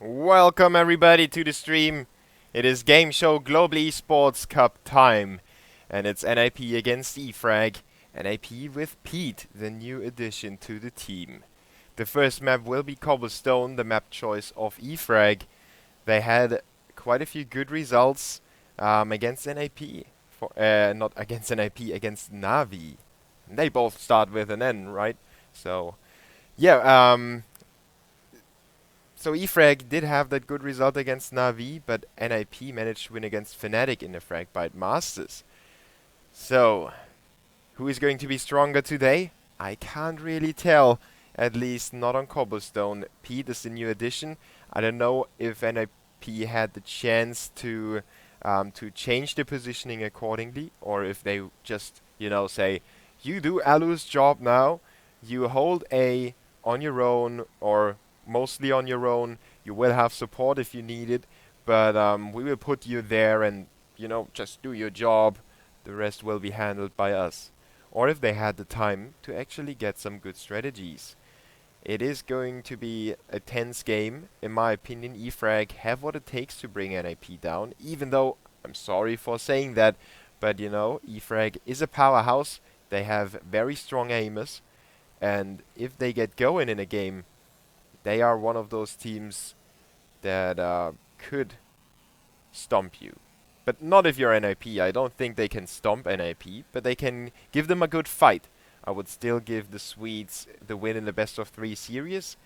Welcome everybody to the stream. It is Gameshow Global eSports Cup time. And it's NiP against E-Frag. NiP with Pyth, the new addition to the team. The first map will be Cobblestone, the map choice of E-Frag. They had quite a few good results against NiP. Not against NiP, against Navi. They both start with an N, right? So, yeah, so E-Frag did have that good result against Navi, but NiP managed to win against Fnatic in the Fragbite Masters. So, who is going to be stronger today? I can't really tell, at least not on Cobblestone. Pyth is the new addition. I don't know if NiP had the chance to change the positioning accordingly, or if they just, say, you do Alu's job now, you hold A on your own, or mostly on your own. You will have support if you need it, but we will put you there and, just do your job. The rest will be handled by us. Or if they had the time to actually get some good strategies. It is going to be a tense game. In my opinion, E-Frag have what it takes to bring NiP down, even though I'm sorry for saying that, but E-Frag is a powerhouse. They have very strong aimers, and if they get going in a game, they are one of those teams that could stomp you. But not if you're NiP. I don't think they can stomp NiP, but they can give them a good fight. I would still give the Swedes the win in the best of 3 series,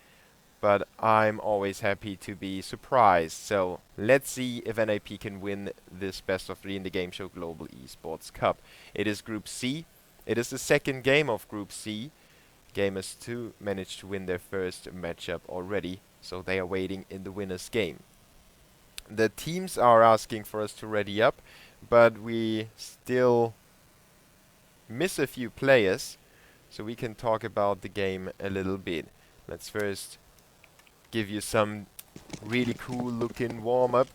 but I'm always happy to be surprised. So let's see if NiP can win this best of 3 in the Gameshow Global eSports Cup. It is Group C. It is the second game of Group C. Gamers 2 managed to win their first matchup already, so they are waiting in the winner's game. The teams are asking for us to ready up, but we still miss a few players, so we can talk about the game a little bit. Let's first give you some really cool looking warm-up.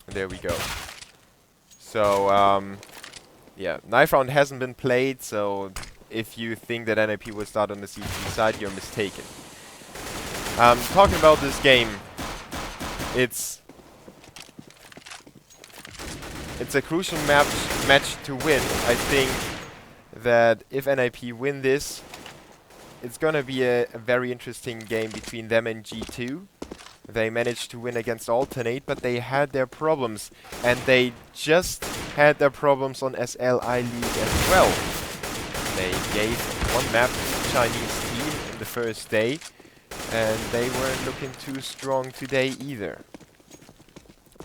There we go. So, yeah, knife round hasn't been played, so if you think that NiP will start on the CT side, you're mistaken. Talking about this game, it's a crucial match to win. I think that if NiP win this, it's gonna be a very interesting game between them and G2. They managed to win against Alternate, but they had their problems, and they just had their problems on SLI League as well. They gave one map to the Chinese team in the first day, and they weren't looking too strong today either.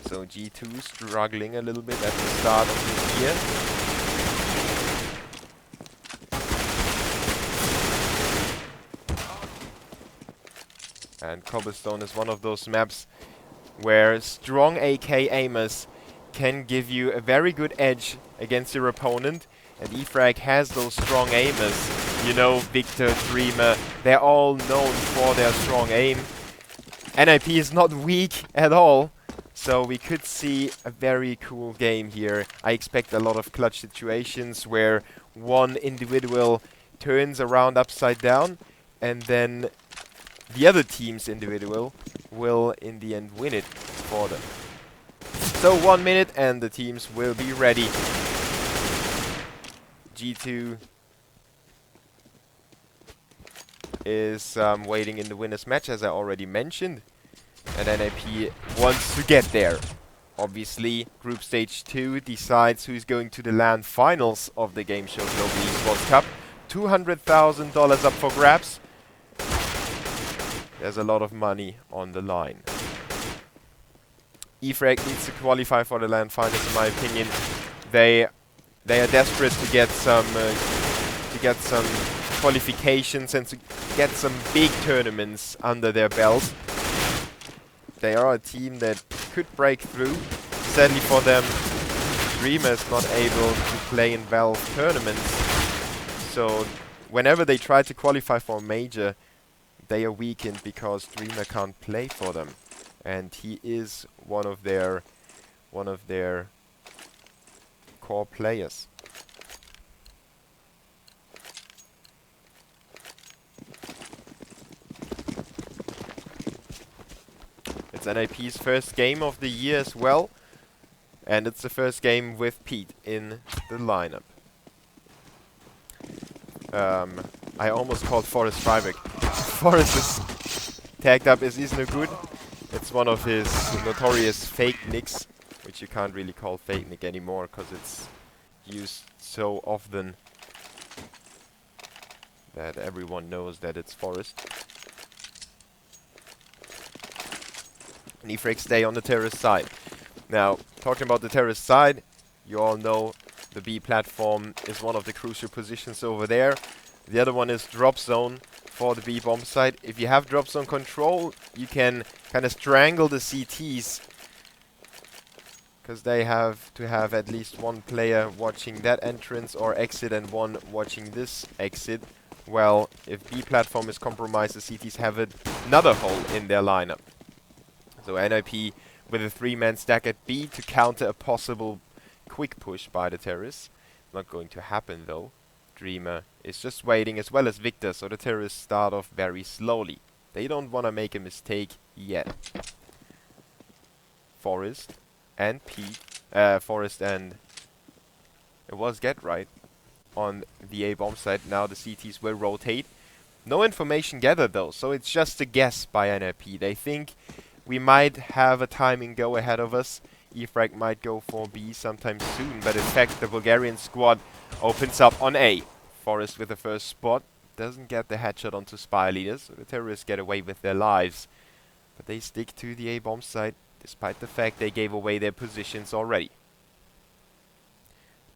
So G2 struggling a little bit at the start of this year. And Cobblestone is one of those maps where strong AK aimers can give you a very good edge against your opponent. And E-Frag has those strong aimers. Victor, Dreamer, they're all known for their strong aim. NiP is not weak at all, so we could see a very cool game here. I expect a lot of clutch situations where one individual turns around upside down, and then the other team's individual will in the end win it for them. So 1 minute and the teams will be ready. G2 is waiting in the winner's match, as I already mentioned. And NiP wants to get there. Obviously, Group Stage 2 decides who's going to the LAN finals of the Gameshow Global eSports Cup. $200,000 up for grabs. There's a lot of money on the line. E-Frag needs to qualify for the LAN finals, in my opinion. They are desperate to get some qualifications and to get some big tournaments under their belt. They are a team that could break through. Sadly for them, Dreamer is not able to play in Valve tournaments. So whenever they try to qualify for a major, they are weakened because Dreamer can't play for them. And he is one of their core players. It's NiP's first game of the year as well. And it's the first game with Pyth in the lineup. I almost called Forrest Freiberg. Forrest is tagged up as Isno Good. It's one of his notorious fake nicks, which you can't really call fake nick anymore because it's used so often that everyone knows that it's Forrest. And E-Frag stay on the terrace side. Now, talking about the terrace side, you all know the B platform is one of the crucial positions over there. The other one is drop zone for the B bomb site. If you have drop zone control, you can kind of strangle the CTs, because they have to have at least one player watching that entrance or exit and one watching this exit. Well, if B platform is compromised, the CTs have another hole in their lineup. So NiP with a 3-man stack at B to counter a possible quick push by the terrorists. Not going to happen though. Dreamer is just waiting, as well as Victor, so the terrorists start off very slowly. They don't want to make a mistake yet. Forrest and Forrest and it was Get Right on the A bomb site. Now the CTs will rotate. No information gathered though, so it's just a guess by NiP. They think we might have a timing go ahead of us. E-Frag might go for B sometime soon, but in fact the Bulgarian squad opens up on A. Forrest with the first spot doesn't get the headshot onto spy leaders, so the terrorists get away with their lives. But they stick to the A bomb site despite the fact they gave away their positions already.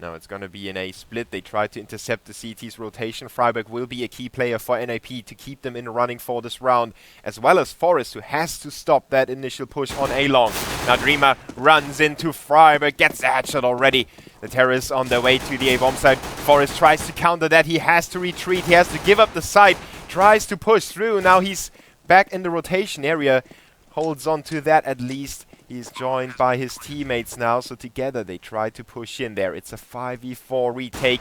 Now it's gonna be an A split. They try to intercept the CT's rotation. Freiberg will be a key player for NiP to keep them in running for this round, as well as Forrest, who has to stop that initial push on A long. Now Dreamer runs into Freiberg, gets the headshot already. The terrorists on their way to the A bomb site. Forrest tries to counter that. He has to retreat. He has to give up the site. Tries to push through. Now he's back in the rotation area. Holds on to that at least. He's joined by his teammates now, so together they try to push in there. It's a 5v4 retake.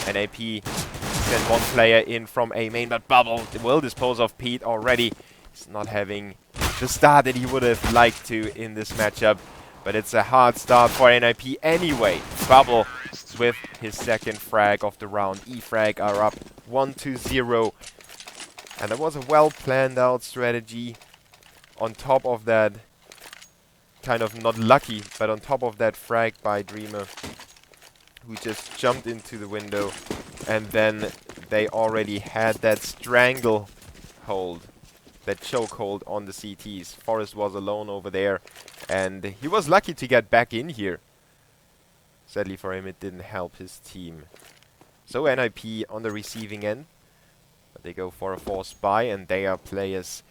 NiP send one player in from A main, but Bubble will dispose of Pyth already. He's not having the start that he would have liked to in this matchup, but it's a hard start for NiP anyway. Bubble with his second frag of the round. E-Frag are up 1-0. And that was a well planned out strategy. On top of that, kind of not lucky, but on top of that frag by Dreamer, who just jumped into the window, and then they already had that strangle hold, that choke hold on the CTs. Forrest was alone over there, and he was lucky to get back in here. Sadly for him, it didn't help his team. So NiP on the receiving end, but they go for a force buy, and they are players.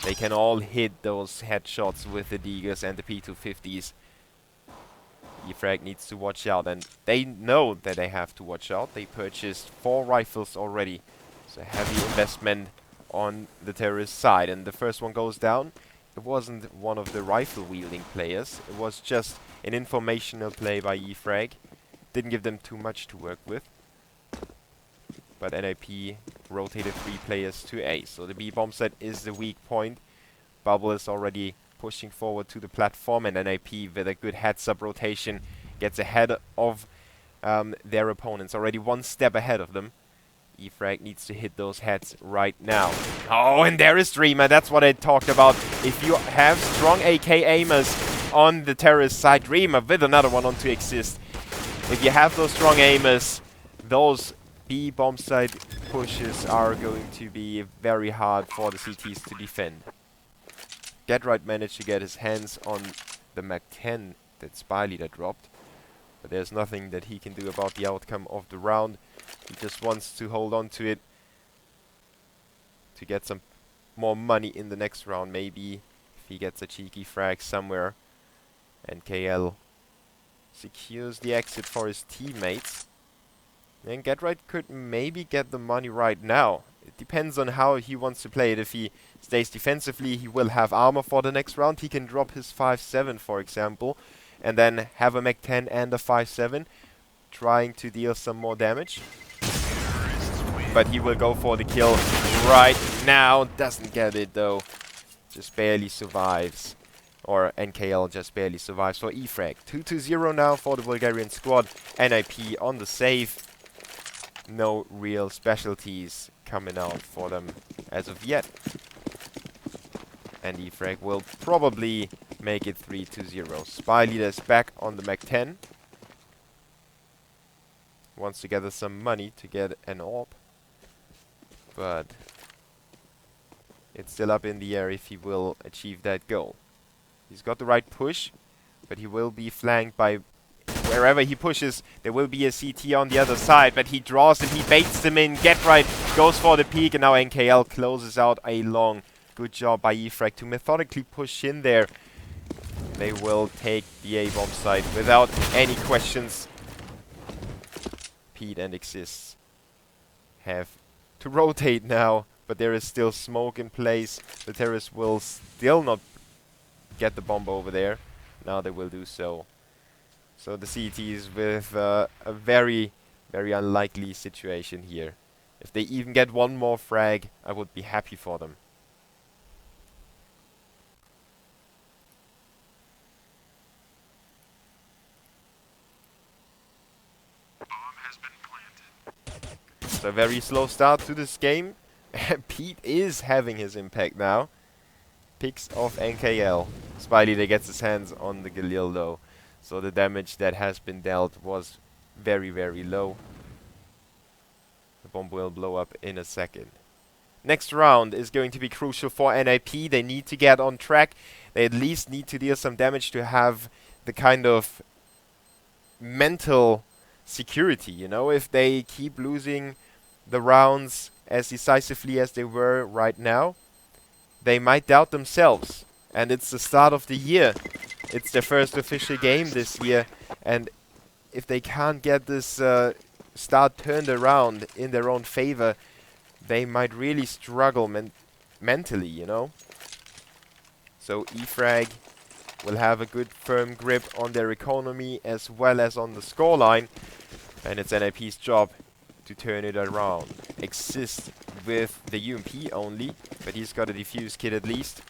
They can all hit those headshots with the Deagers and the P250s. E-Frag needs to watch out, and they know that they have to watch out. They purchased 4 rifles already. It's a heavy investment on the terrorist side, and the first one goes down. It wasn't one of the rifle-wielding players. It was just an informational play by E-Frag. Didn't give them too much to work with. But NiP rotated 3 players to A. So the B bomb set is the weak point. Bubble is already pushing forward to the platform, and NiP with a good heads-up rotation gets ahead of their opponents. Already 1 step ahead of them. E-Frag needs to hit those heads right now. Oh, and there is Dreamer. That's what I talked about. If you have strong AK aimers on the terrorist side, Dreamer with another one onto Exist. If you have those strong aimers, those B bomb site pushes are going to be very hard for the CTs to defend. Get Right managed to get his hands on the map1 that Spy Leader dropped, but there's nothing that he can do about the outcome of the round. He just wants to hold on to it to get some more money in the next round, maybe if he gets a cheeky frag somewhere. And KL secures the exit for his teammates. And Get Right could maybe get the money right now. It depends on how he wants to play it. If he stays defensively, he will have armor for the next round. He can drop his 5-7, for example, and then have a map1 and a 5-7, trying to deal some more damage. But he will go for the kill right now. Doesn't get it, though. Just barely survives. or NKL just barely survives for E-Frag. 2-0 now for the Bulgarian squad. NiP on the save. No real specialties coming out for them as of yet. And E-Frag will probably make it 3-0. Spy leader's back on the map 1. Wants to gather some money to get an orb. But it's still up in the air if he will achieve that goal. He's got the right push, but he will be flanked by wherever he pushes. There will be a CT on the other side, but he draws and he baits them in. Get right, goes for the peek, and now NKL closes out a long. Good job by E-Frag to methodically push in there. They will take the A-bomb site without any questions. Pyth and Exists have to rotate now, but there is still smoke in place. The terrorists will still not get the bomb over there. Now they will do so. So the CTs with a very, very unlikely situation here. If they even get one more frag, I would be happy for them. So a very slow start to this game. Pyth is having his impact now. Picks off NKL. Spy leader gets his hands on the Galil though. So the damage that has been dealt was very, very low. The bomb will blow up in a second. Next round is going to be crucial for NiP. They need to get on track. They at least need to deal some damage to have the kind of mental security, you know, if they keep losing the rounds as decisively as they were right now, they might doubt themselves. And it's the start of the year. It's their first official game this year, and if they can't get this start turned around in their own favor, they might really struggle mentally, you know. So E-Frag will have a good firm grip on their economy as well as on the scoreline, and it's NiP's job to turn it around. Exist with the UMP only, but he's got a defuse kit at least.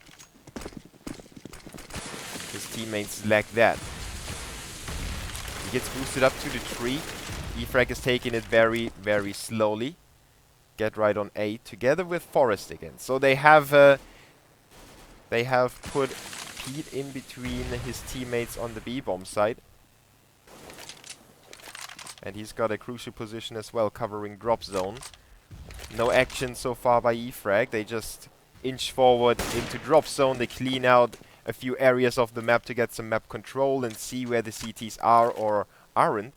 His teammates lack that. He gets boosted up to the tree. E-Frag is taking it very, very slowly. Get right on A together with Forest again. So they have put Pyth in between his teammates on the B-bomb side. And he's got a crucial position as well, covering drop zone. No action so far by E-Frag. They just inch forward into drop zone. They clean out a few areas of the map to get some map control and see where the CTs are or aren't.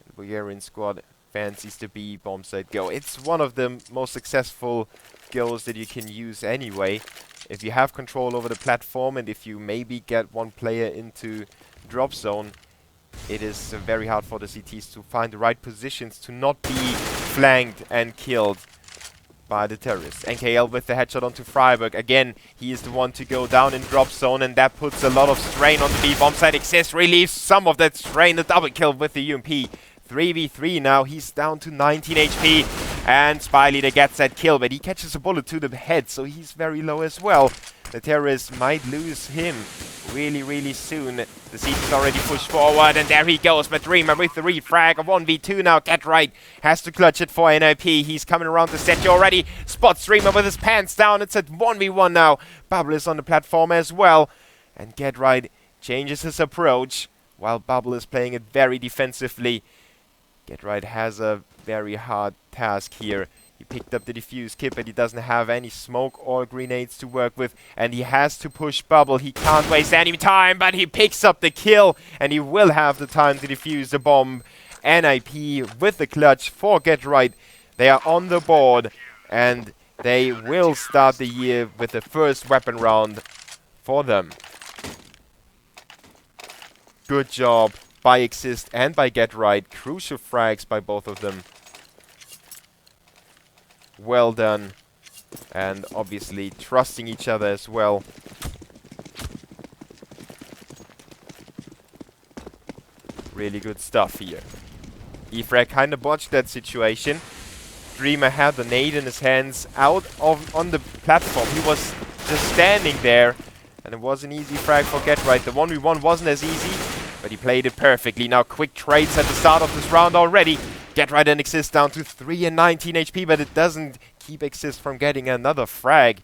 The Bulgarian squad fancies the B bomb site go. It's one of the most successful goals that you can use anyway. If you have control over the platform and if you maybe get one player into drop zone, it is very hard for the CTs to find the right positions to not be flanked and killed by the terrorists. NKL with the headshot onto Freiburg. Again, he is the one to go down in drop zone, and that puts a lot of strain on the B bomb site. Exist relieves some of that strain. A double kill with the UMP. 3v3 now. He's down to 19 HP, and Spy Leader gets that kill, but he catches a bullet to the head, so he's very low as well. The terrorists might lose him really, really soon. The CT's already pushed forward, and there he goes. Madrima with the refrag of 1v2 now. Get right has to clutch it for NiP. He's coming around the set already. Spots Dreamer with his pants down. It's at 1v1 now. Bubble is on the platform as well. And Get right changes his approach, while Bubble is playing it very defensively. Get right has a very hard task here. He picked up the defuse kit, but he doesn't have any smoke or grenades to work with, and he has to push Bubble. He can't waste any time, but he picks up the kill, and he will have the time to defuse the bomb. NiP with the clutch for Get Right. They are on the board, and they will start the year with the first weapon round for them. Good job by Exist and by Get Right. Crucial frags by both of them. Well done. And obviously trusting each other as well. Really good stuff here. E-Frag kind of botched that situation. Dreamer had the nade in his hands out on the platform. He was just standing there, And it was an easy frag for GetRight. The 1v1 wasn't as easy, but he played it perfectly. Now quick trades at the start of this round already. GetRight and Exist down to 3 and 19 HP, but it doesn't keep Exist from getting another frag.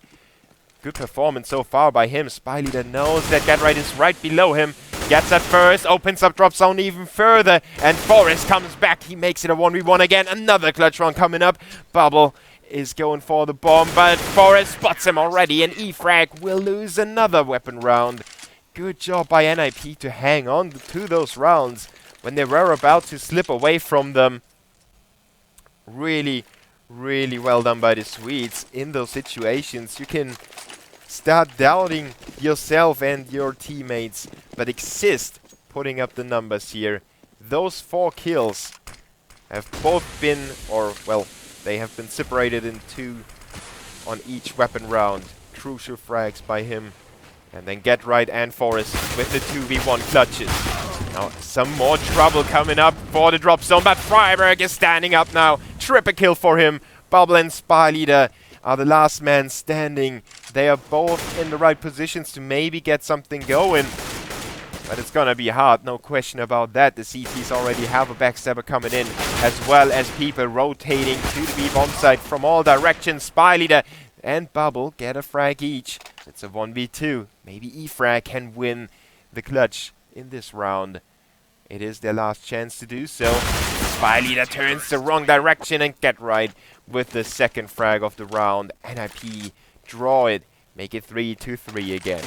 Good performance so far by him. Spyleader knows that GetRight is right below him. Gets at first, opens up drop zone even further, and Forest comes back. He makes it a 1v1 again. Another clutch round coming up. Bubble is going for the bomb, but Forest spots him already, and E-Frag will lose another weapon round. Good job by NiP to hang on to those rounds when they were about to slip away from them. Really, really well done by the Swedes in those situations. You can start doubting yourself and your teammates, but Exist putting up the numbers here. Those 4 kills have both been, or well, they have been separated in 2 on each weapon round. Crucial frags by him. And then GetRight and Forest with the 2v1 clutches. Now some more trouble coming up for the drop zone, but Freiberg is standing up now. Triple kill for him. Bubble and Spyleader are the last man standing. They are both in the right positions to maybe get something going. But it's gonna be hard, no question about that. The CTs already have a backstabber coming in, as well as people rotating to the B-bomb site from all directions. Spyleader and Bubble get a frag each. It's a 1v2. Maybe E-Frag can win the clutch in this round. It is their last chance to do so. Spyleader turns the wrong direction and GetRight with the second frag of the round. NiP draw it, make it 3-3 again.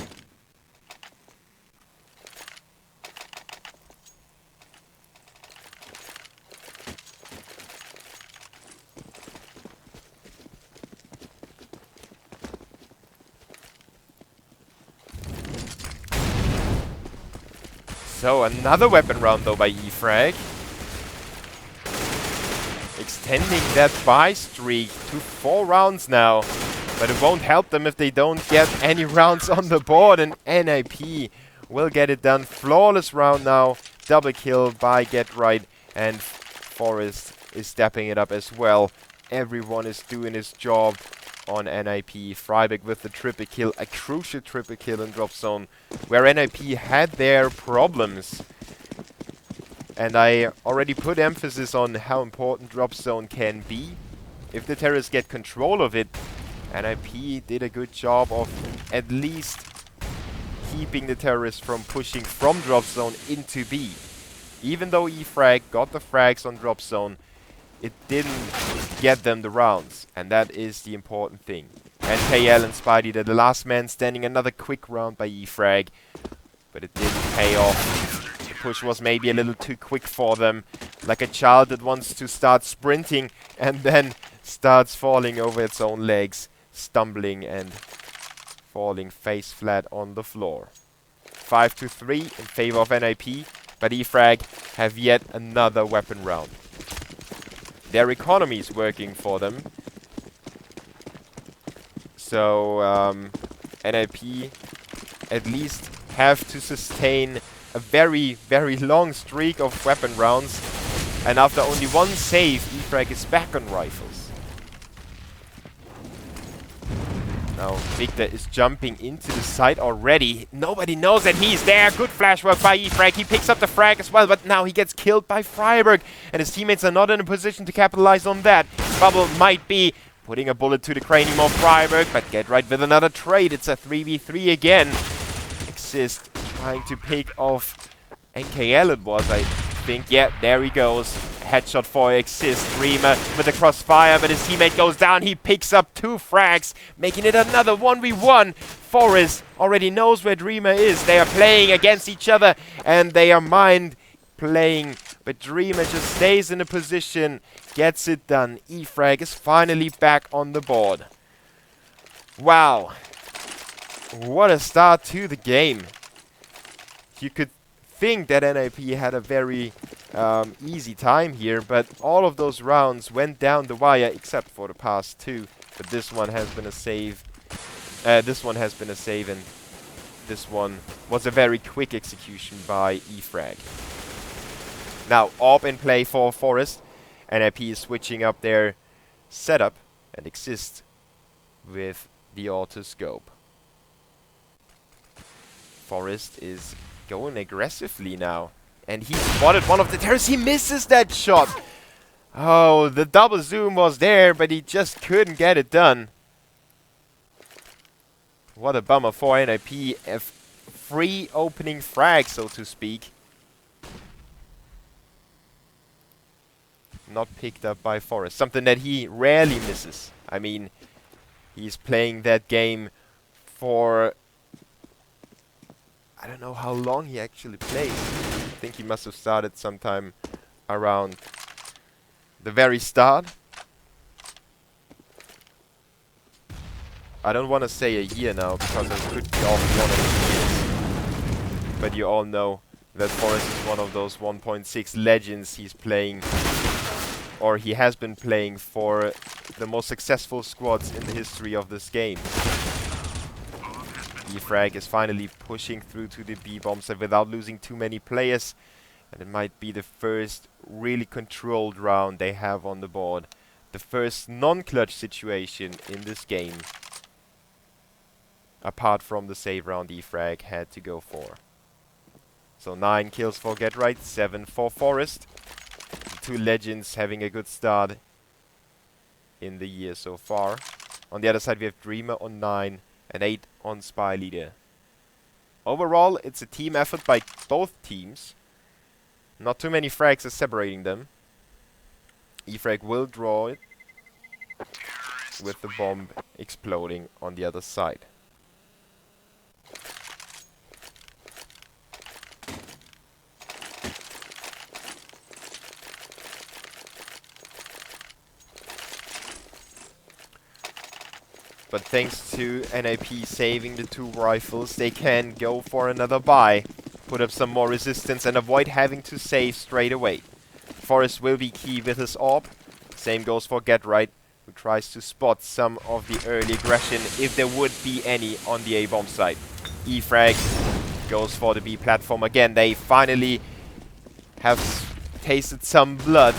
So another weapon round though by E-Frag. Extending that buy streak to 4 rounds now. But it won't help them if they don't get any rounds on the board, and NiP will get it done. Flawless round now. Double kill by GetRight, and Forest is stepping it up as well. Everyone is doing his job on NiP. Freiberg with the triple kill, a crucial triple kill in drop zone, where NiP had their problems. And I already put emphasis on how important drop zone can be. If the terrorists get control of it, NiP did a good job of at least keeping the terrorists from pushing from drop zone into B. Even though E-Frag got the frags on drop zone, it didn't get them the rounds, and that is the important thing. And KL and Spidey, the last man standing. Another quick round by E-Frag, but it didn't pay off. The push was maybe a little too quick for them, like a child that wants to start sprinting and then starts falling over its own legs, stumbling and falling face flat on the floor. 5-3 in favor of NiP, but E-Frag have yet another weapon round. Their economy is working for them. So NiP at least have to sustain a very, very long streak of weapon rounds. And after only one save, E-Frag is back on rifles. Now Victor is jumping into the site already. Nobody knows that he's there. Good flash work by E-Frag. He picks up the frag as well, but now he gets killed by Freiberg, and his teammates are not in a position to capitalize on that. Bubble might be putting a bullet to the cranium of Freiberg, but GetRight with another trade. It's a 3v3 again. Exist trying to pick off NKL it was, I think. Yeah, there he goes. Headshot for Exist. Dreamer with the crossfire, but his teammate goes down. He picks up 2 frags, making it another 1v1. Forest already knows where Dreamer is. They are playing against each other, and they are mind playing. But Dreamer just stays in a position, gets it done. E-Frag is finally back on the board. Wow. What a start to the game. You could think that NiP had a very easy time here, but all of those rounds went down the wire except for the past 2. But this one has been a save. And this one was a very quick execution by E-Frag. Now AWP in play for Forest. NiP is switching up their setup and Exist with the auto scope. Forest is going aggressively now. And he spotted one of the terrorists. He misses that shot. Oh, the double zoom was there, but he just couldn't get it done. What a bummer for NiP. A free opening frag, so to speak. Not picked up by Forest. Something that he rarely misses. I mean, he's playing that game for... I don't know how long he actually plays. I think he must have started sometime around the very start. I don't want to say a year now, because it could be off 1 or 2 years. But you all know that Forest is one of those 1.6 legends. He's playing, or he has been playing, for the most successful squads in the history of this game. E-Frag is finally pushing through to the B-bomb site without losing too many players. And it might be the first really controlled round they have on the board. The first non-clutch situation in this game. Apart from the save round E-Frag had to go for. So 9 kills for GetRight, 7 for Forest. Two legends having a good start in the year so far. On the other side we have Dreamer on 9 and 8 on Spy Leader. Overall, it's a team effort by both teams. Not too many frags are separating them. E-Frag will draw it with the bomb exploding on the other side. But thanks to NiP saving the 2 rifles, they can go for another buy, put up some more resistance and avoid having to save straight away. Forest will be key with his AWP. Same goes for GetRight, who tries to spot some of the early aggression, if there would be any, on the A-bomb site. E-Frag goes for the B platform again. They finally have tasted some blood,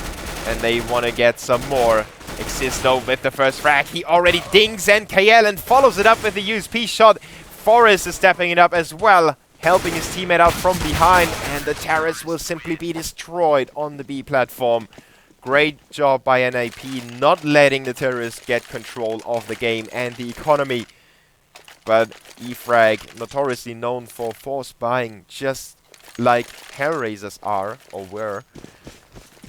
and they want to get some more. Xisto with the first frag. He already dings and KL and follows it up with the USP shot. Forest is stepping it up as well, helping his teammate out from behind, and the terrorists will simply be destroyed on the B platform. Great job by NiP not letting the terrorists get control of the game and the economy. But E-Frag, notoriously known for force buying, just like Hellraisers are, or were,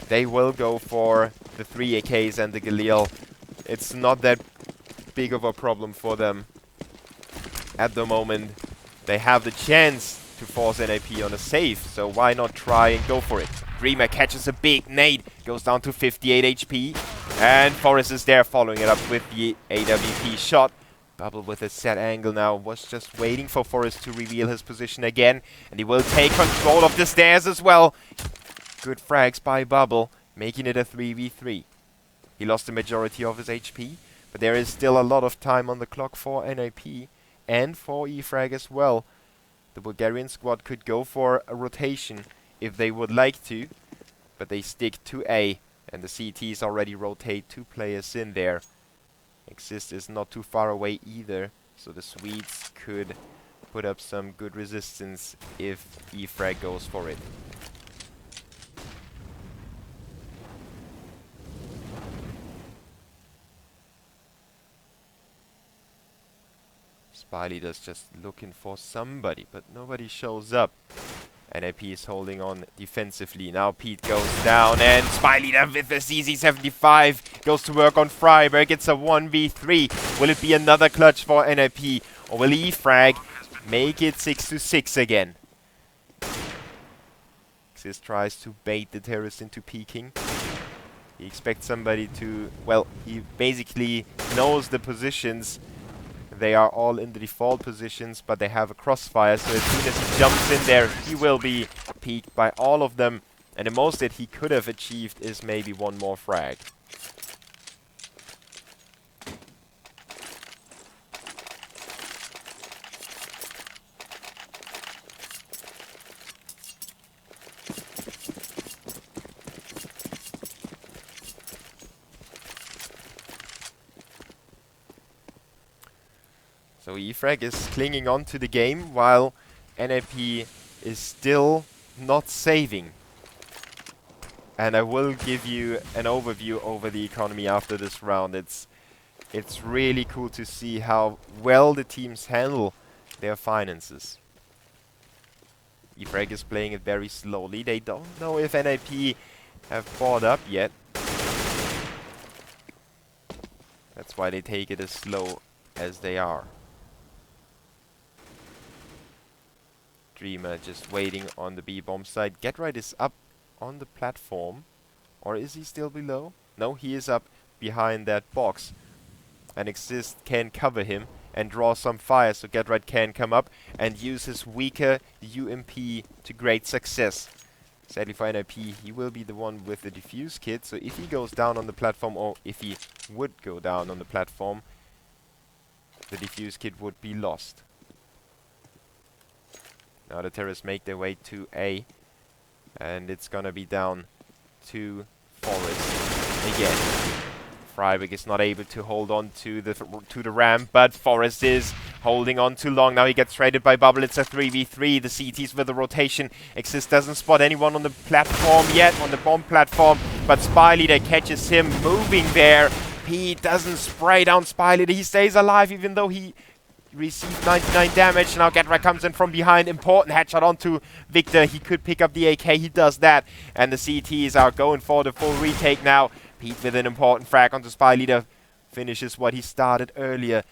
they will go for the 3 AKs and the Galil. It's not that big of a problem for them at the moment. They have the chance to force NiP on a save, so why not try and go for it? Dreamer catches a big nade, goes down to 58 HP, and Forest is there following it up with the AWP shot. Bubble with a set angle now, was just waiting for Forest to reveal his position again, and he will take control of the stairs as well. Good frags by Bubble, making it a 3v3. He lost the majority of his HP, but there is still a lot of time on the clock for NiP and for E-Frag as well. The Bulgarian squad could go for a rotation if they would like to, but they stick to A, and the CTs already rotate 2 players in there. Exist is not too far away either, so the Swedes could put up some good resistance if E-Frag goes for it. Spy Leader's just looking for somebody, but nobody shows up. NiP is holding on defensively. Now Pete goes down, and Spy Leader with the CZ75 goes to work on Freiberg. It's a 1v3. Will it be another clutch for NiP, or will E-Frag make it 6-6 again? Exist tries to bait the terrorists into peeking. He expects somebody to... well, he basically knows the positions. They are all in the default positions, but they have a crossfire, so as soon as he jumps in there, he will be peeked by all of them. And the most that he could have achieved is maybe 1 more frag. So E-Frag is clinging on to the game, while NiP is still not saving. And I will give you an overview over the economy after this round. It's really cool to see how well the teams handle their finances. E-Frag is playing it very slowly. They don't know if NiP have bought up yet. That's why they take it as slow as they are. Dreamer just waiting on the B-bomb side. GetRight is up on the platform. Or is he still below? No, he is up behind that box. And Exist can cover him and draw some fire, so GetRight can come up and use his weaker UMP to great success. Sadly for NiP, he will be the one with the defuse kit, so if he goes down on the platform, or if he would go down on the platform, the defuse kit would be lost. Now the terrorists make their way to A, and it's gonna be down to Forest again. Freiberg is not able to hold on to the ramp, but Forest is holding on too long. Now he gets traded by Bubble. It's a 3v3. The CTs with the rotation. Exist doesn't spot anyone on the platform yet, on the bomb platform, but Spy Leader catches him moving there. He doesn't spray down Spy Leader. He stays alive even though he received 99 damage. Now GetRight comes in from behind. Important headshot onto Victor. He could pick up the AK. He does that. And the CTs are going for the full retake now. Pyth with an important frag onto Spy Leader. Finishes what he started earlier.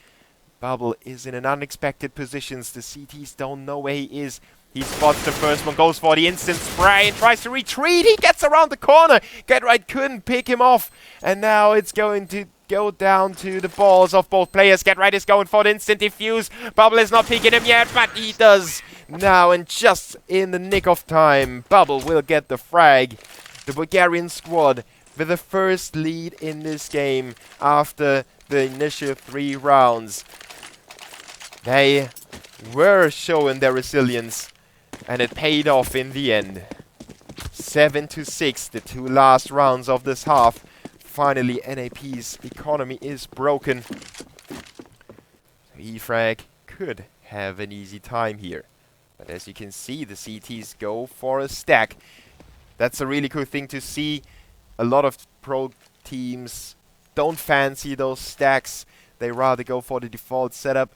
Bubble is in an unexpected positions. The CTs don't know where he is. He spots the first one, goes for the instant spray and tries to retreat. He gets around the corner. GetRight couldn't pick him off. And now it's going to go down to the balls of both players. GetRight is going for the instant defuse. Bubble is not picking him yet, but he does now. And just in the nick of time, Bubble will get the frag. The Bulgarian squad with the first lead in this game after the initial 3 rounds. They were showing their resilience, and it paid off in the end. 7-6, the 2 last rounds of this half. Finally, NiP's economy is broken. E-Frag could have an easy time here. But as you can see, the CTs go for a stack. That's a really cool thing to see. A lot of pro teams don't fancy those stacks. They rather go for the default setup.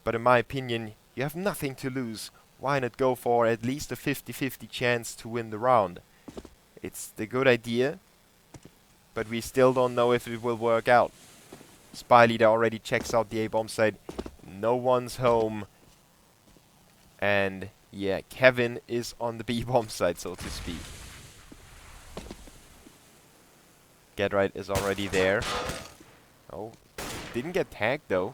But in my opinion, you have nothing to lose. Why not go for at least a 50-50 chance to win the round? It's the good idea, but we still don't know if it will work out. Spy Leader already checks out the A-bomb site. No one's home. And yeah, Kevin is on the B-bomb site, so to speak. GetRight is already there. Oh, didn't get tagged though.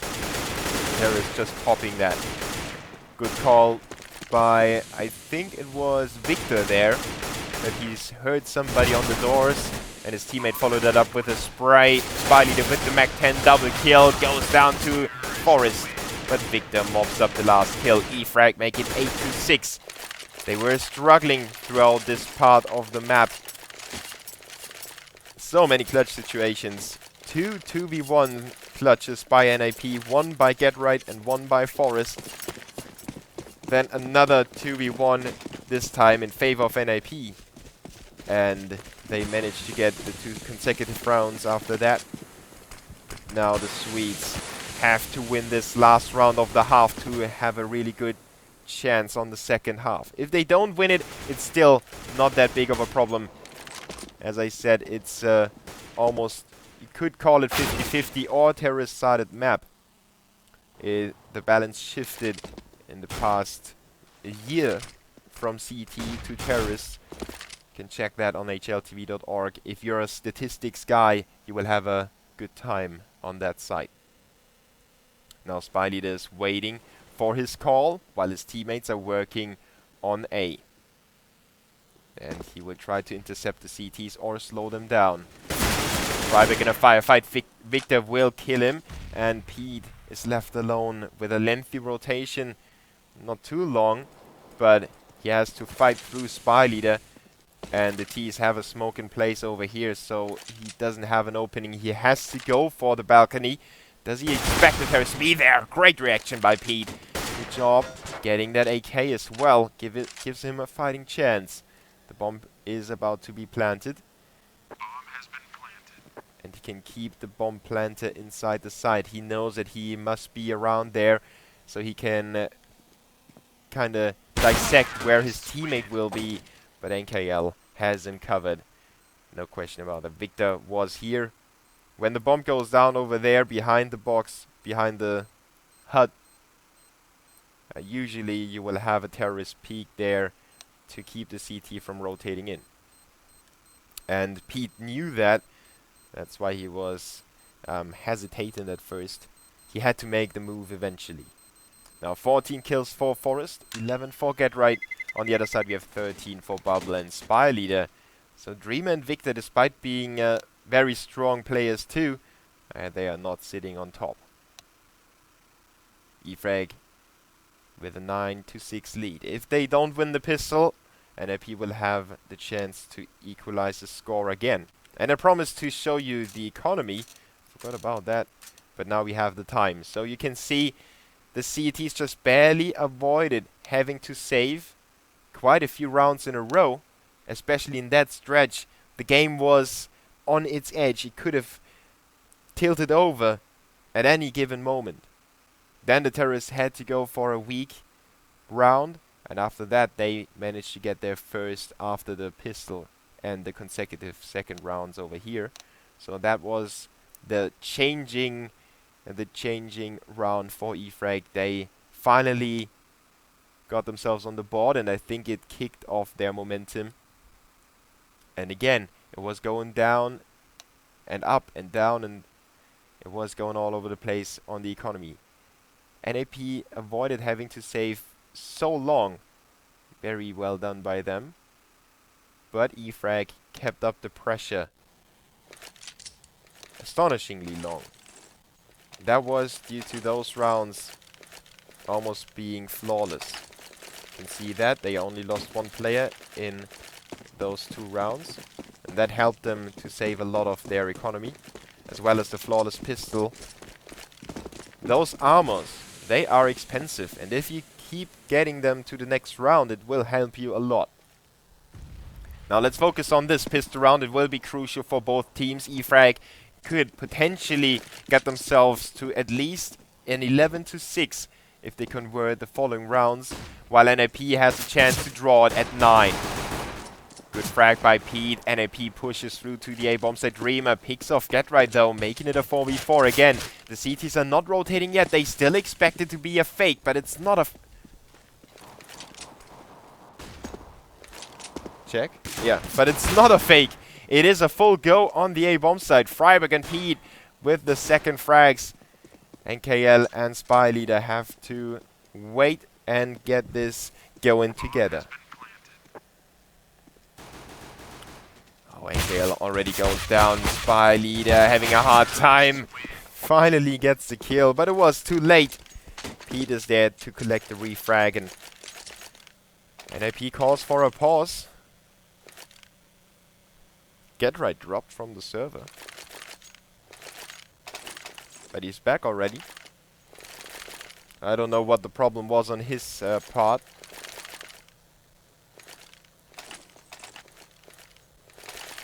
Terrorist just popping that. Good call by, I think it was Victor there, that he's heard somebody on the doors, and his teammate followed that up with a spray. Spy Leader with the Mac-10 double kill, goes down to Forest, but Victor mobs up the last kill. E-Frag make it 8-6. They were struggling throughout this part of the map. So many clutch situations. 2 2v1 clutches by NiP, 1 by GetRight and 1 by Forest. Then another 2v1, this time in favor of NiP. And they managed to get the 2 consecutive rounds after that. Now the Swedes have to win this last round of the half to have a really good chance on the second half. If they don't win it, it's still not that big of a problem. As I said, it's almost, you could call it 50-50 or terrorist-sided map. The balance shifted in the past year from CT to terrorists. You can check that on hltv.org. If you're a statistics guy, you will have a good time on that site. Now Spy Leader is waiting for his call while his teammates are working on A. And he will try to intercept the CTs or slow them down. Freiberg in a firefight. Victor will kill him. And Pyth is left alone with a lengthy rotation. Not too long, but he has to fight through Spy Leader. And the T's have a smoke in place over here, so he doesn't have an opening. He has to go for the balcony. Does he expect the terrorist to be there? Great reaction by Pyth. Good job. getting that AK as well gives him a fighting chance. The bomb is about to be planted. And he can keep the bomb planter inside the site. He knows that he must be around there, so he can kind of dissect where his teammate will be. But NKL has him covered. No question about it. Victor was here. When the bomb goes down over there, behind the box, behind the hut, usually you will have a terrorist peek there to keep the CT from rotating in. And Pete knew that. That's why he was hesitating at first. He had to make the move eventually. Now 14 kills for Forest, 11 for Get Right. On the other side we have 13 for Bubble and Spy Leader. So Dreamer and Victor, despite being very strong players too, they are not sitting on top. E-Frag with a 9-6 lead. If they don't win the pistol, NiP will have the chance to equalize the score again. And I promised to show you the economy. Forgot about that. But now we have the time. So you can see the CTs just barely avoided having to save quite a few rounds in a row. Especially in that stretch. The game was on its edge. It could have tilted over at any given moment. Then the terrorists had to go for a weak round. And after that they managed to get there first after the pistol and the consecutive second rounds over here. So that was the changing round for E-Frag. They finally got themselves on the board, and I think it kicked off their momentum. And again, it was going down and up and down, and it was going all over the place on the economy. NiP avoided having to save so long. Very well done by them. But E-Frag kept up the pressure astonishingly long. That was due to those rounds almost being flawless. You can see that they only lost one player in those 2 rounds. And that helped them to save a lot of their economy, as well as the flawless pistol. Those armors, they are expensive, and if you keep getting them to the next round, it will help you a lot. Now let's focus on this pistol round. It will be crucial for both teams. E-Frag could potentially get themselves to at least an 11-6 if they convert the following rounds, while NiP has a chance to draw it at 9. Good frag by Pete. NiP pushes through to the A-bomb site. Dreamer picks off Get Right though, making it a 4v4 again. The CTs are not rotating yet. They still expect it to be a fake, but it's not a... Check. Yeah, but it's not a fake. It is a full go on the A-bomb side. Freiburg and Pete with the second frags. NKL and Spy Leader have to wait and get this going together. Oh, NKL already goes down. Spy Leader having a hard time. Finally gets the kill, but it was too late. Pete is there to collect the refrag, and NiP calls for a pause. Get Right dropped from the server. But he's back already. I don't know what the problem was on his part.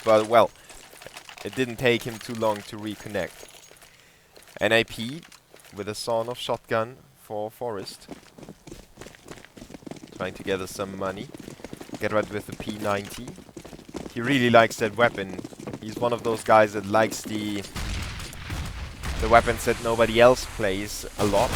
But, well, it didn't take him too long to reconnect. NiP with a sawn off shotgun for Forest. Trying to gather some money. Get Right with the P90. He really likes that weapon. He's one of those guys that likes the weapons that nobody else plays a lot.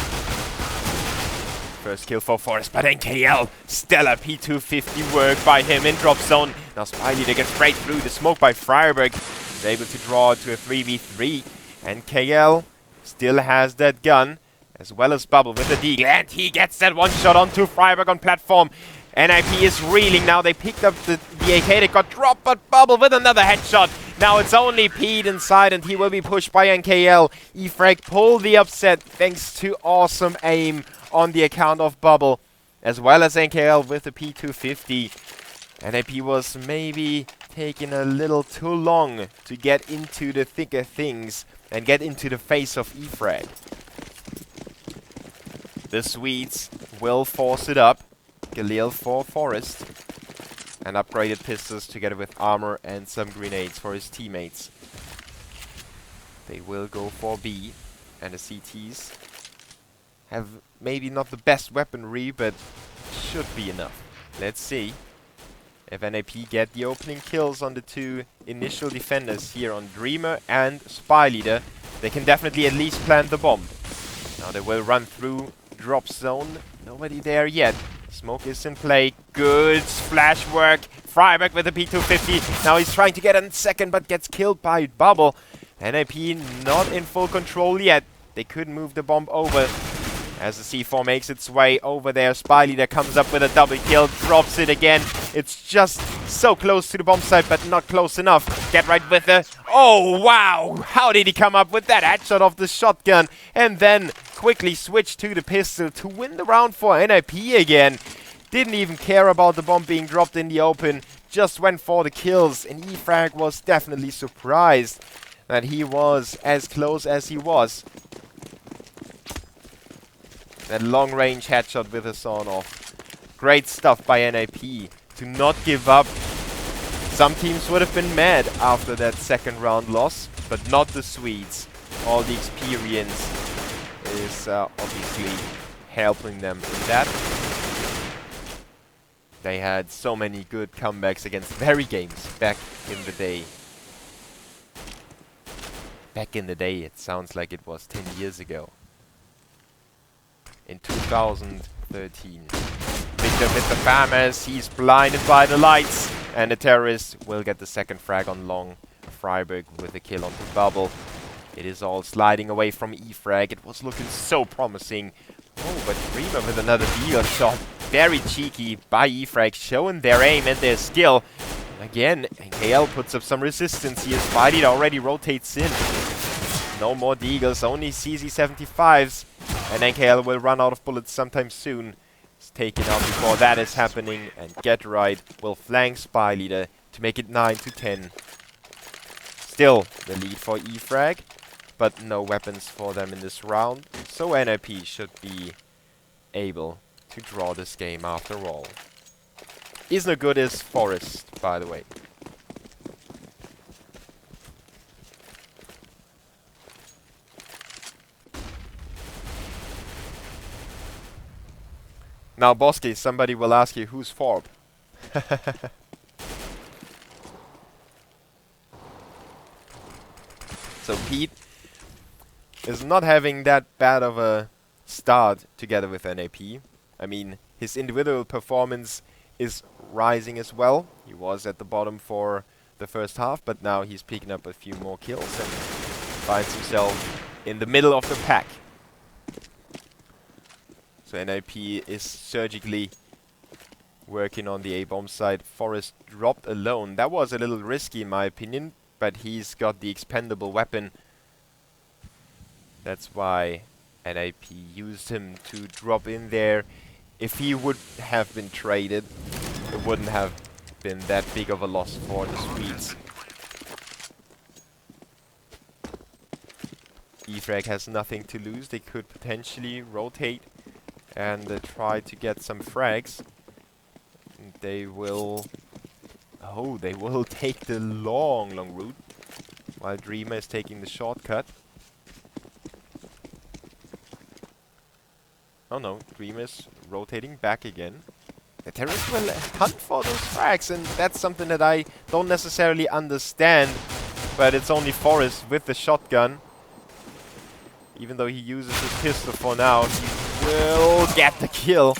First kill for Forest, but NKL, stellar P250 work by him in drop zone. Now Spy Leader gets right through the smoke by Freiburg. He's able to draw it to a 3v3. NKL still has that gun, as well as Bubble with the deagle, and he gets that one shot onto Freiburg on platform. NiP is reeling now. They picked up the AK that got dropped, but Bubble with another headshot. Now it's only Pete inside, and he will be pushed by NKL. E-Frag pulled the upset thanks to awesome aim on the account of Bubble, as well as NKL with the P250. NiP was maybe taking a little too long to get into the thicker things and get into the face of E-Frag. The Swedes will force it up. Galil for Forest. And upgraded pistols together with armor and some grenades for his teammates. They will go for B. And the CTs have maybe not the best weaponry, but should be enough. Let's see if NiP get the opening kills on the two initial defenders here on Dreamer and Spy Leader. They can definitely at least plant the bomb. Now they will run through drop zone. Nobody there yet. Smoke is in play. Good splash work. Freiberg with the P250. Now he's trying to get a second, but gets killed by Bubble. NiP not in full control yet. They couldn't move the bomb over. As the C4 makes its way over there, Spy Leader comes up with a double kill, drops it again. It's just so close to the bomb site, but not close enough. Get right with the... Oh, wow! How did he come up with that headshot of the shotgun? And then quickly switch to the pistol to win the round for NiP again. Didn't even care about the bomb being dropped in the open. Just went for the kills. And E-Frag was definitely surprised that he was as close as he was. That long-range headshot with a sawn-off. Great stuff by NiP to not give up. Some teams would have been mad after that second round loss, but not the Swedes. All the experience is obviously helping them in that. They had so many good comebacks against very games back in the day. Back in the day, it sounds like it was 10 years ago. In 2013. Victor with the Farmers, he's blinded by the lights. And the terrorist will get the second frag on long. Freiberg with a kill onto Bubble. It is all sliding away from E-Frag. It was looking so promising. Oh, but Dreamer with another deal shot. Very cheeky by E-Frag, showing their aim and their skill. Again, NKL puts up some resistance here. Spy Leader already rotates in. No more Deagles, only CZ75s. And NKL will run out of bullets sometime soon. It's taken out before that is happening. And Get Right will flank Spy Leader to make it 9-10. Still the lead for E-Frag, but no weapons for them in this round. So NiP should be able to draw this game after all. Isn't as good as Forest, by the way. Now, Bosky, somebody will ask you, who's Forb? So Pyth is not having that bad of a start together with NiP. I mean, his individual performance is rising as well. He was at the bottom for the first half, but now he's picking up a few more kills and finds himself in the middle of the pack. So NiP is surgically working on the A-bomb side. Forest dropped alone. That was a little risky in my opinion, but he's got the expendable weapon. That's why NiP used him to drop in there. If he would have been traded, it wouldn't have been that big of a loss for the Swedes. E-Frag has nothing to lose. They could potentially rotate and try to get some frags. They will... Oh, they will take the long route, while Dreamer is taking the shortcut. Oh no, Dreamer's rotating back again. The terrorists will hunt for those frags, and that's something that I don't necessarily understand. But it's only Forest with the shotgun. Even though he uses his pistol for now, he will get the kill.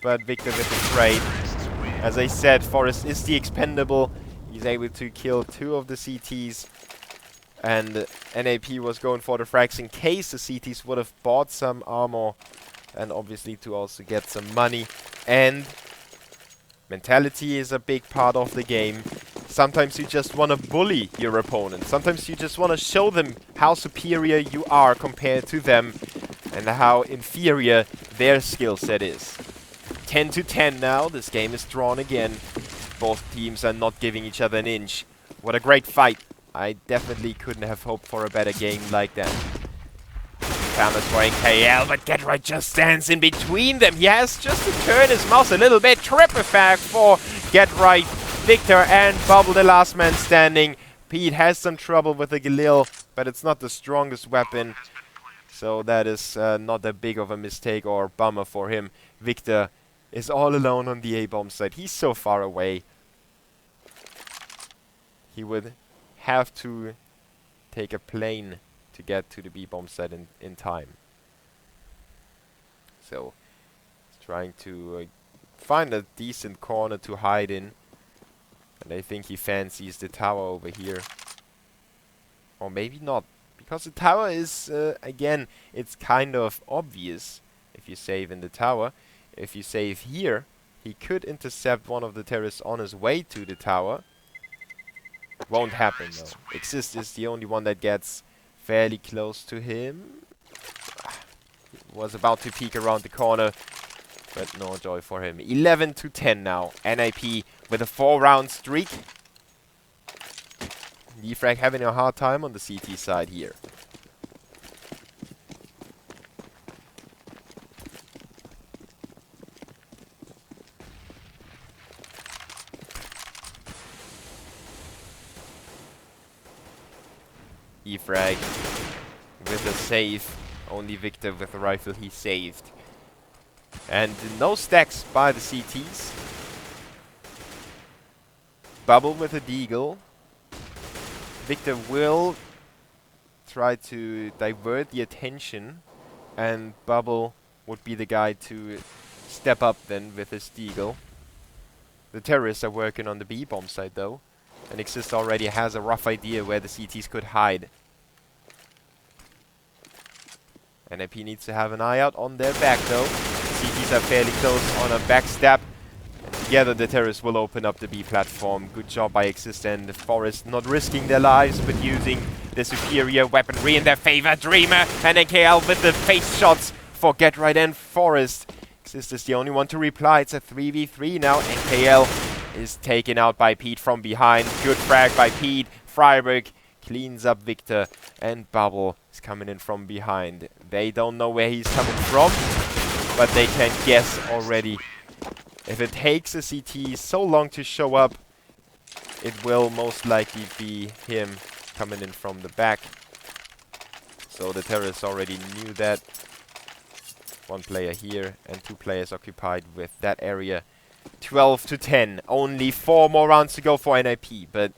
But Victor with the trade. As I said, Forest is the expendable. He's able to kill 2 of the CTs. And NiP was going for the frags in case the CTs would have bought some armor. And obviously to also get some money. And mentality is a big part of the game. Sometimes you just want to bully your opponent. Sometimes you just want to show them how superior you are compared to them. And how inferior their skill set is. 10-10 now. This game is drawn again. Both teams are not giving each other an inch. What a great fight. I definitely couldn't have hoped for a better game like that. Cameras for NKL, but GetRight just stands in between them. He has just to turn his mouse a little bit. Triple frag for GetRight. Victor and Bubble, the last man standing. Pyth has some trouble with the Galil, but it's not the strongest weapon. So that is not that big of a mistake or bummer for him. Victor is all alone on the A-bomb side. He's so far away. He would have to take a plane to get to the B-bomb site in time. So he's trying to find a decent corner to hide in. And I think he fancies the tower over here. Or maybe not. Because the tower is, again, it's kind of obvious if you save in the tower. If you save here, he could intercept one of the terrorists on his way to the tower. Won't happen though. Exist is the only one that gets fairly close to him. Was about to peek around the corner, but no joy for him. 11-10 now. NiP with a 4-round streak. E-Frag having a hard time on the CT side here. E-Frag with a save. Only Victor with a rifle he saved. And no stacks by the CTs. Bubble with a deagle. Victor will try to divert the attention, and Bubble would be the guy to step up then with his deagle. The terrorists are working on the B-bomb side though, and Exist already has a rough idea where the CTs could hide. NiP needs to have an eye out on their back though. The CTs are fairly close on a backstab. Together the terrorists will open up the B platform. Good job by Exist and the Forest, not risking their lives but using the superior weaponry in their favor. Dreamer and NKL with the face shots for GetRight and Forest. Exist is the only one to reply. It's a 3v3 now. NKL is taken out by Pyth from behind. Good frag by Pyth. Freiburg cleans up Victor, and Bubble is coming in from behind. They don't know where he's coming from, but they can guess already. If it takes a CT so long to show up, it will most likely be him coming in from the back. So the terrorists already knew that. One player here and 2 players occupied with that area. 12-10. Only 4 more rounds to go for NiP, but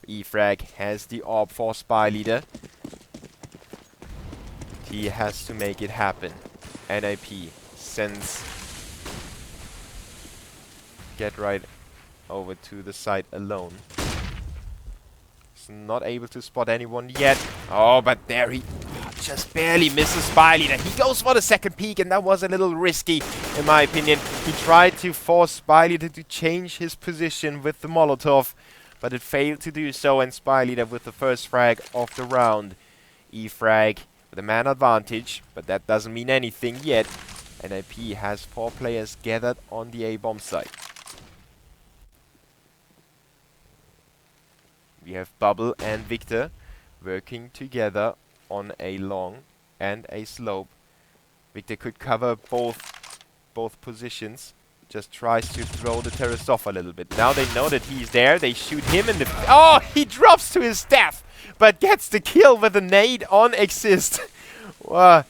E-Frag has the orb for Spy Leader. He has to make it happen. NiP sends GetRight over to the site alone. He's not able to spot anyone yet. Oh, but there he just barely misses Spy Leader. He goes for the second peek, and that was a little risky, in my opinion. He tried to force Spy Leader to change his position with the Molotov, but it failed to do so, and Spy Leader with the first frag of the round. E-Frag with a man advantage, but that doesn't mean anything yet. NiP has 4 players gathered on the A-bomb site. We have Bubble and Victor working together on a long and a slope. Victor could cover both positions. Just tries to throw the terrorist off a little bit. Now they know that he's there. They shoot him in the... Oh, he drops to his death, but gets the kill with a nade on Exist. Wow,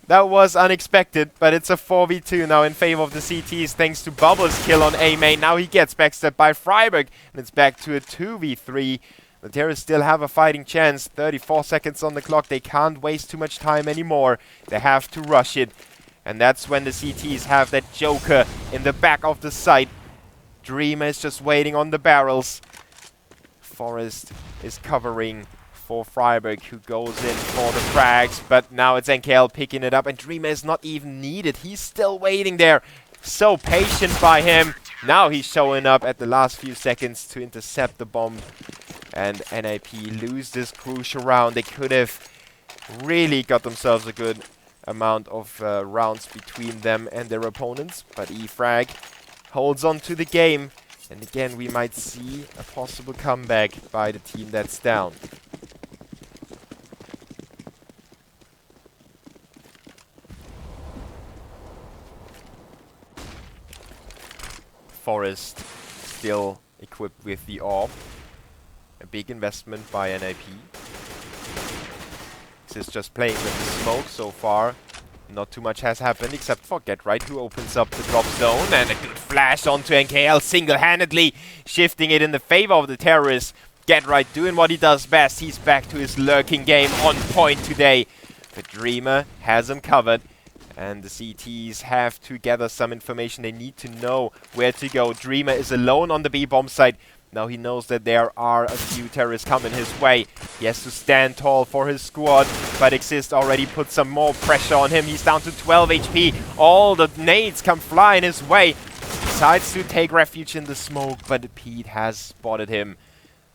that was unexpected, but it's a 4v2 now in favor of the CTs thanks to Bubble's kill on A main. Now he gets backstabbed by Freiburg, and it's back to a 2v3. The terrorists still have a fighting chance. 34 seconds on the clock. They can't waste too much time anymore. They have to rush it. And that's when the CTs have that Joker in the back of the site. Dreamer is just waiting on the barrels. Forest is covering for Freiburg, who goes in for the frags. But now it's NKL picking it up, and Dreamer is not even needed. He's still waiting there. So patient by him. Now he's showing up at the last few seconds to intercept the bomb. And NiP lose this crucial round. They could have really got themselves a good amount of rounds between them and their opponents, but E-Frag holds on to the game, and again we might see a possible comeback by the team that's down. Forest still equipped with the orb. A big investment by NiP. This is just playing with the smoke so far. Not too much has happened except for GetRight, who opens up the drop zone, and a good flash onto NKL single-handedly shifting it in the favor of the terrorists. GetRight doing what he does best. He's back to his lurking game on point today. But Dreamer has him covered, and the CTs have to gather some information. They need to know where to go. Dreamer is alone on the B bomb site. Now he knows that there are a few terrorists coming his way. He has to stand tall for his squad, but Exist already put some more pressure on him. He's down to 12 HP. All the nades come flying his way. Decides to take refuge in the smoke, but Pyth has spotted him.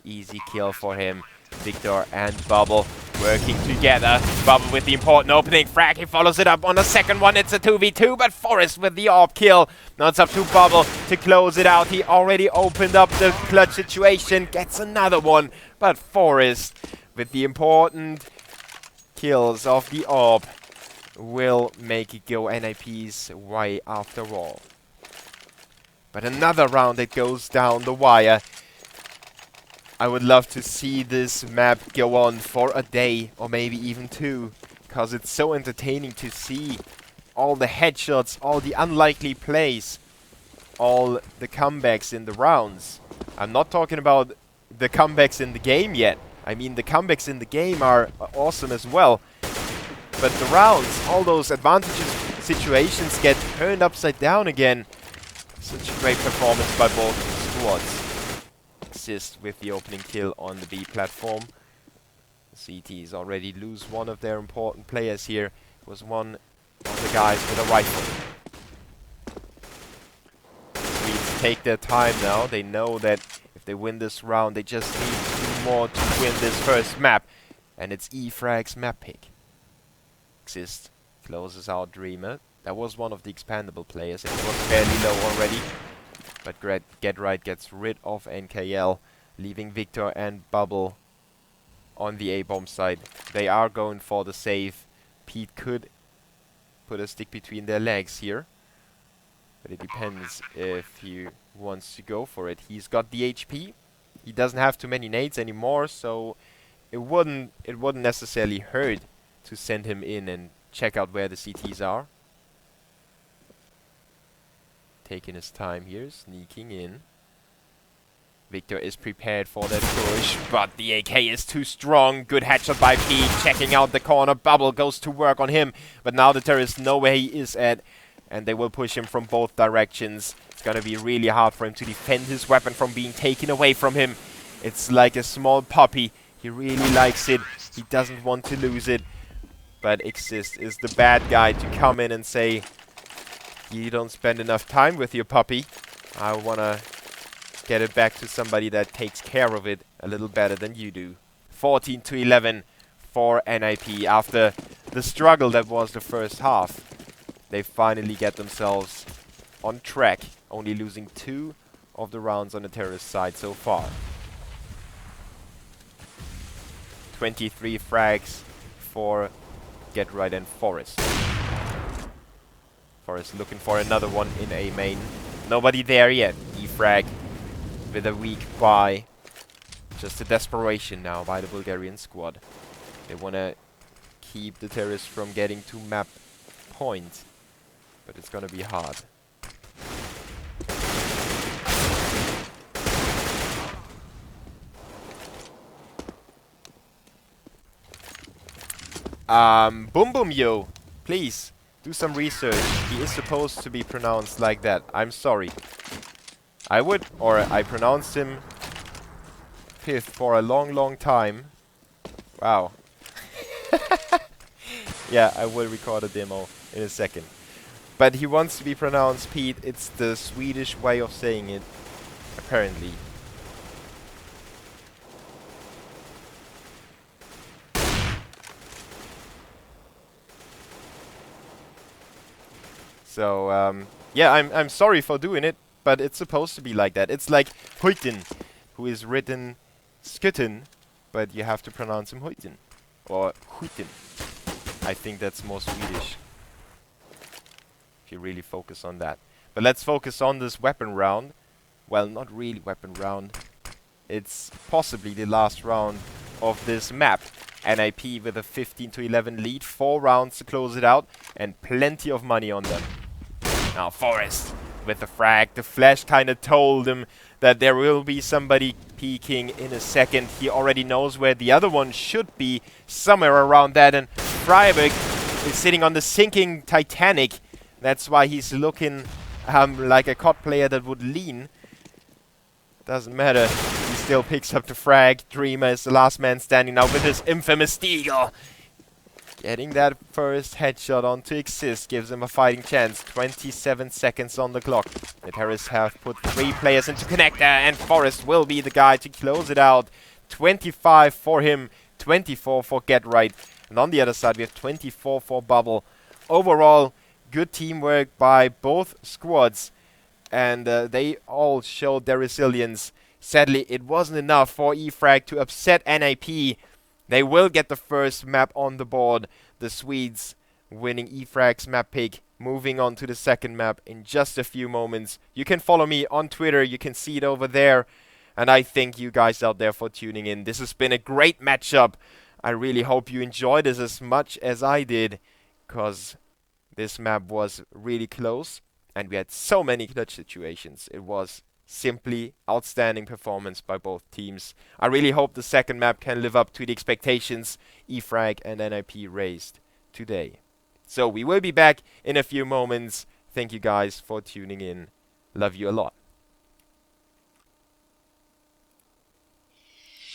Easy kill for him. Victor and Bubble working together. Bubble with the important opening frag. He follows it up on the second one. It's a 2v2, but Forest with the AWP kill. Now it's up to Bubble to close it out. He already opened up the clutch situation. Gets another one, but Forest with the important kills of the AWP will make it go NiP's way after all. But another round that goes down the wire. I would love to see this map go on for a day or maybe even two, because it's so entertaining to see all the headshots, all the unlikely plays, all the comebacks in the rounds. I'm not talking about the comebacks in the game yet. I mean, the comebacks in the game are awesome as well. But the rounds, all those advantages situations get turned upside down again. Such a great performance by both squads. Assist with the opening kill on the B platform. The CTs already lose one of their important players here. It was one of the guys with a rifle. The Swedes take their time now. They know that if they win this round, they just need 2 more to win this first map. And it's E-Frag's map pick. Exist closes out Dreamer. That was one of the expandable players. It was fairly low already. But GetRight gets rid of NKL, leaving Victor and Bubble on the A-bomb side. They are going for the save. Pyth could put a stick between their legs here, but it depends if he wants to go for it. He's got the HP. He doesn't have too many nades anymore, so it wouldn't necessarily hurt to send him in and check out where the CTs are. Taking his time here, sneaking in. Victor is prepared for that push, but the AK is too strong. Good headshot by Pyth, checking out the corner. Bubble goes to work on him, but now the terrorists know where he is at, and they will push him from both directions. It's gonna be really hard for him to defend his weapon from being taken away from him. It's like a small puppy. He really likes it. He doesn't want to lose it. But Exist is the bad guy to come in and say, you don't spend enough time with your puppy. I wanna get it back to somebody that takes care of it a little better than you do. 14-11 for NiP. After the struggle that was the first half, they finally get themselves on track, only losing 2 of the rounds on the terrorist side so far. 23 frags for GetRight and Forest. Forest looking for another one in A main. Nobody there yet. E-Frag with a weak buy. Just a desperation now by the Bulgarian squad. They want to keep the terrorists from getting to map point, but it's gonna be hard. Boom Boom Yo, please. Do some research. He is supposed to be pronounced like that. I'm sorry. I pronounced him Pyth for a long time. Wow. Yeah, I will record a demo in a second. But he wants to be pronounced Pyth. It's the Swedish way of saying it, apparently. So, yeah, I'm sorry for doing it, but it's supposed to be like that. It's like Huyten, who is written Skytten, but you have to pronounce him Huyten. Or Huyten. I think that's more Swedish, if you really focus on that. But let's focus on this weapon round. Well, not really weapon round. It's possibly the last round of this map. NiP with a 15-11 lead, 4 rounds to close it out, and plenty of money on them. Now Forest with the frag. The flash kind of told him that there will be somebody peeking in a second. He already knows where the other one should be, somewhere around that, and Freiburg is sitting on the sinking Titanic. That's why he's looking like a COD player that would lean. Doesn't matter. He still picks up the frag. Dreamer is the last man standing now with his infamous Deagle. Getting that first headshot onto Exist gives him a fighting chance. 27 seconds on the clock. The Terrorists have put 3 players into connector, and Forest will be the guy to close it out. 25 for him, 24 for Get Right. And on the other side, we have 24 for Bubble. Overall, good teamwork by both squads, and they all showed their resilience. Sadly, it wasn't enough for E-Frag to upset NiP. They will get the first map on the board. The Swedes winning E-Frag's map pick, moving on to the second map in just a few moments. You can follow me on Twitter, you can see it over there. And I thank you guys out there for tuning in. This has been a great matchup. I really hope you enjoyed this as much as I did, because this map was really close and we had so many clutch situations. It was simply outstanding performance by both teams. I really hope the second map can live up to the expectations E-Frag and NiP raised today. So we will be back in a few moments. Thank you guys for tuning in. Love you a lot.